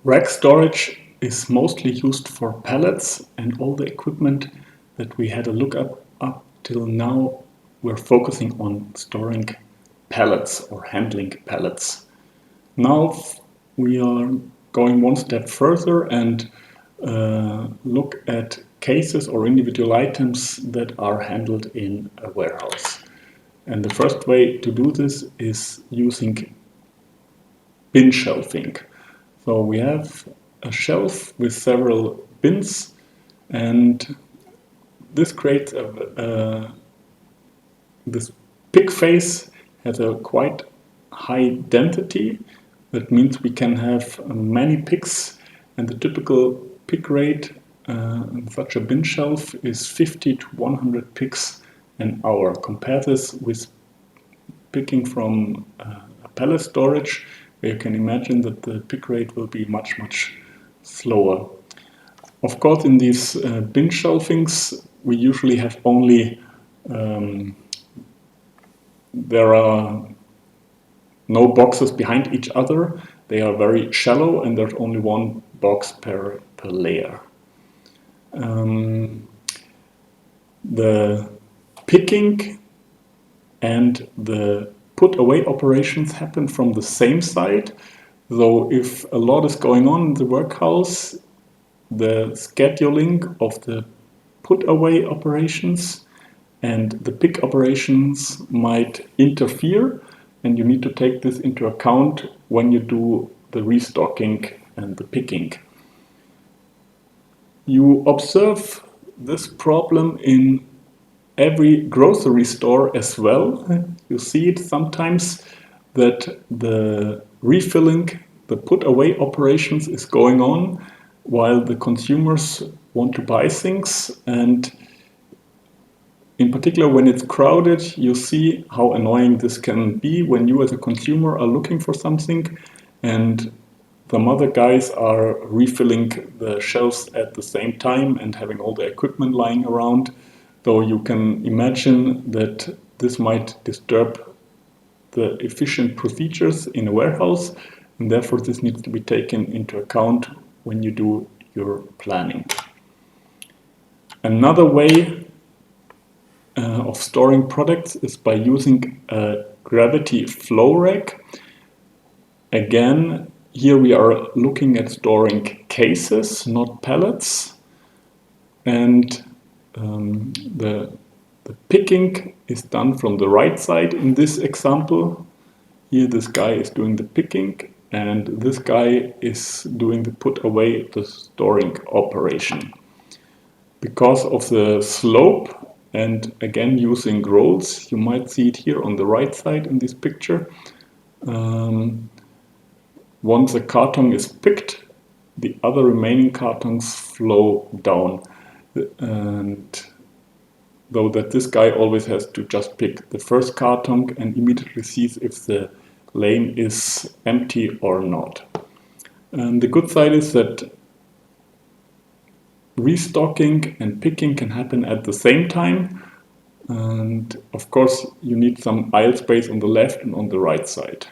Rack storage is mostly used for pallets, and all the equipment that we had a look up till now, we're focusing on storing pallets or handling pallets. Now we are going one step further and look at cases or individual items that are handled in a warehouse. And the first way to do this is using bin shelving. So we have a shelf with several bins, and this creates this pick face has a quite high density. That means we can have many picks, and the typical pick rate in such a bin shelf is 50 to 100 picks an hour. Compare this with picking from a pallet storage, where you can imagine that the pick rate will be much, much slower. Of course, in these bin shelvings, we usually have only, there are no boxes behind each other. They are very shallow, and there's only one box per layer. The picking and the put away operations happen from the same side. So if a lot is going on in the workhouse, the scheduling of the put away operations and the pick operations might interfere, and you need to take this into account when you do the restocking and the picking. You observe this problem in every grocery store as well. You see it sometimes that the refilling, the put away operations is going on while the consumers want to buy things, and in particular when it's crowded, you see how annoying this can be when you as a consumer are looking for something and some other guys are refilling the shelves at the same time and having all the equipment lying around. So you can imagine that this might disturb the efficient procedures in a warehouse, and therefore this needs to be taken into account when you do your planning. Another way of storing products is by using a gravity flow rack. Again, here we are looking at storing cases, not pallets, and the picking is done from the right side in this example. Here this guy is doing the picking and this guy is doing the put away, the storing operation. Because of the slope and again using rolls, you might see it here on the right side in this picture. Once a carton is picked, the other remaining cartons flow down. And though that this guy always has to just pick the first carton and immediately sees if the lane is empty or not. And the good side is that restocking and picking can happen at the same time. And of course, you need some aisle space on the left and on the right side.